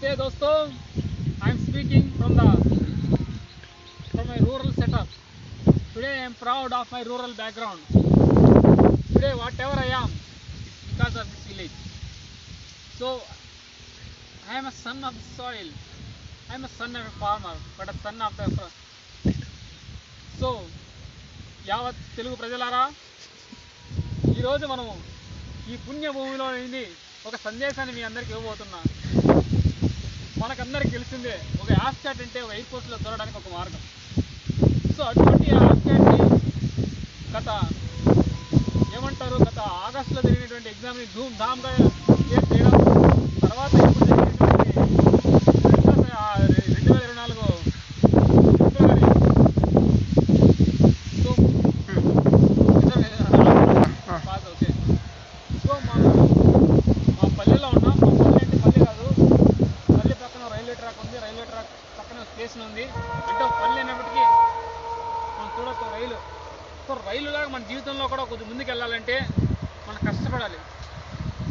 Namaste dosto. I am speaking from my rural setup. Today I am proud of my rural background. Today whatever I am, it's because of this village. So I am a son of the soil. I am a son of a farmer, but a son of the so యావత్ తెలుగు ప్రజలారా, ఈరోజు మనము ఈ పుణ్యభూమిలో నుండి ఒక సందేశాన్ని మీ అందరికీ ఇవ్వబోతున్నా. మనకందరికి తెలిసిందే, ఒక యాప్చాట్ అంటే ఒక ఎయిర్పోర్ట్లో దొరకడానికి ఒక మార్గం. సో అటువంటి యాప్చాట్ని గత ఆగస్టులో జరిగినటువంటి ఎగ్జామ్ని ధూమ్ ధామ్గా క్లియర్ చేయడం, తర్వాత ఇప్పుడు జరిగినటువంటి 2024 పాస్. ఓకే, సో మా పల్లెలో ఉన్నాం. మా పల్లె అంటే పల్లె కాదు, పల్లె పక్కన రైల్వే ట్రాక్ ఉంది, రైల్వే ట్రాక్ పక్కన స్టేషన్ ఉంది. అంటే పల్లె అయినప్పటికీ మనం చూడొచ్చు రైలు. సో రైలులాగా మన జీవితంలో కూడా కొంచెం ముందుకు వెళ్ళాలంటే మనం కష్టపడాలి.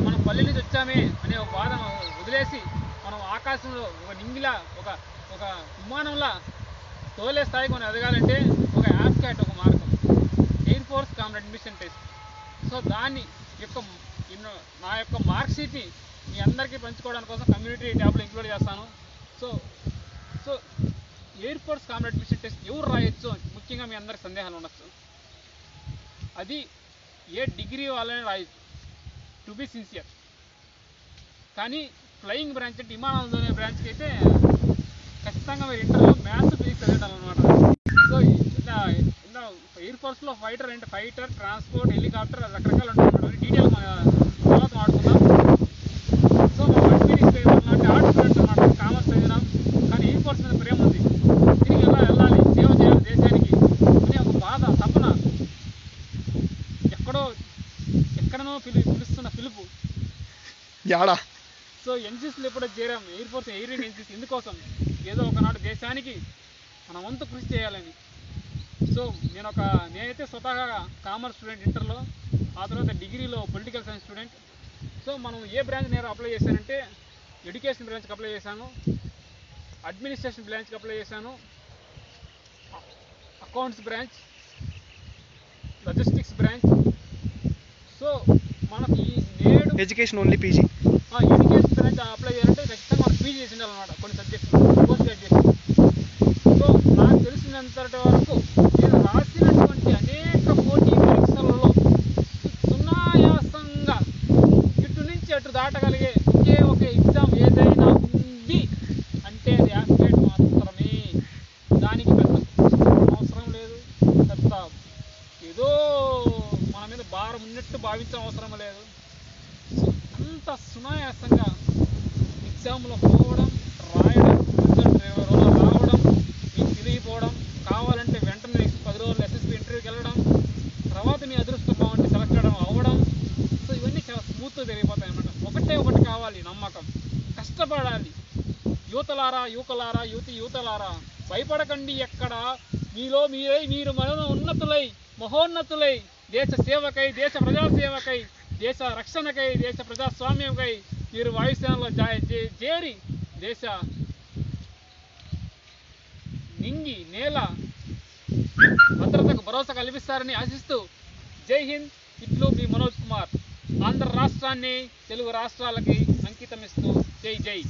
మనం పల్లె నుంచి వచ్చామే అనే ఒక బాధను వదిలేసి మనం ఆకాశంలో ఒక నింగిలా ఒక విమానంలా తోలే స్థాయికి మనం ఎదగాలంటే ఒక యాప్చాట్ ఒక మార్గం, air force common admission test. So దాన్ని నా యొక్క మార్క్ షీట్ని మీ అందరికీ పంచుకోవడానికి కోసం కమ్యూనిటీ ట్యాబ్లో ఇంక్లూడ్ చేస్తాను. So air force common admission test ఎవరు రాయొచ్చు, ముఖ్యంగా మీ అందరికి సందేహాలు ఉండొచ్చు. అది ఏ డిగ్రీ వాళ్ళని రాయొచ్చు, టు బి సిన్సియర్. కానీ ఫ్లయింగ్ బ్రాంచ్ అంటే విమానంలోనే బ్రాంచ్కి అయితే ఖచ్చితంగా మీరు ఇంటర్లో మ్యాథ్స్ ఫిజిక్స్ చదివిండాలన్నమాట. సో ఎయిర్ ఫోర్స్లో ఫైటర్ అంటే ఫైటర్, ట్రాన్స్పోర్ట్, హెలికాప్టర్ రకరకాలు ఉంటాయి. డీటెయిల్ మన తర్వాత మాట్లాడుకుందాం. సో మా అడ్మినిస్ట్రేషన్ అంటే ఆర్ట్స్ స్టూడెంట్స్ అన్నమాట, కామర్స్ చదివినాం. కానీ ఎయిర్ ఫోర్స్ మీద ప్రేమ ఉంది, తిరిగి వెళ్ళాలి, సేవ చేయాలి దేశానికి అనే ఒక బాధ, తపన ఎక్కడనో పిలుస్తున్న పిలుపు. సో ఎన్సీసీలో ఎప్పుడో చేరాం, air force air Indian NCC. ఎందుకోసం? ఏదో ఒకనాడు దేశానికి మన వంతు కృషి చేయాలని. సో నేనైతే స్వతహాగా కామర్స్ స్టూడెంట్ ఇంటర్లో, ఆ తర్వాత డిగ్రీలో పొలిటికల్ సైన్స్ స్టూడెంట్. సో మనం ఏ బ్రాంచ్ నేను అప్లై చేశానంటే ఎడ్యుకేషన్ బ్రాంచ్కి అప్లై చేశాను, అడ్మినిస్ట్రేషన్ బ్రాంచ్కి అప్లై చేశాను, accounts branch, logistics branch. So మనకి నేడు education only PG, education branch apply చేయాలంటే ఖచ్చితంగా మనం పీజీ చేసి ఉండాలన్నమాట, కొన్ని సబ్జెక్ట్స్ పోస్ట్ గ్రాడ్యుయేషన్. సో నాకు తెలిసినంతటి వరకు నేను రాసినటువంటి అనేక పోటీ పరీక్షలలో సునాయాసంగా ఇటు నుంచి అటు దాటగలిగే ఒకే ఒక ఎగ్జామ్ ఏదైనా ఉంది అంటే అది యాప్చాట్ మాత్రమే. దానికి పెద్ద అవసరం లేదు, పెద్ద ఏదో మన మీద భారం ఉన్నట్టు భావించడం అవసరం లేదు. అంత సునాయాసంగా ఎగ్జామ్లో పోవడం, రాయడం, రిజల్ట్ రావడం, మీకు తెలియపోవడం, కావాలంటే వెంటనే నెక్స్ట్ 10 రోజులు ఎస్ఎస్పీ ఇంటర్వ్యూకి వెళ్ళడం, తర్వాత మీ అదృష్టం బాగుంటే సెలెక్ట్ అవ్వడం. సో ఇవన్నీ చాలా స్మూత్గా జరిగిపోతాయి అన్నమాట. ఒకటి కావాలి, నమ్మకం, కష్టపడాలి. యువతలారా, యువతలారా భయపడకండి. ఎక్కడ మీలో మీరు ఉన్నతులై మహోన్నతులై దేశ సేవకై, దేశ ప్రజాసేవకై, దేశ రక్షణకై, దేశ ప్రజాస్వామ్యంకై మీరు వాయుసేనలో చేరి దేశ నింగి నేల భద్రతకు భరోసా కల్పిస్తారని ఆశిస్తూ జై హింద్. ఇట్లు మీ మనోజ్ కుమార్, ఆంధ్ర రాష్ట్రాన్ని తెలుగు రాష్ట్రాలకి అంకితమిస్తూ జై జై.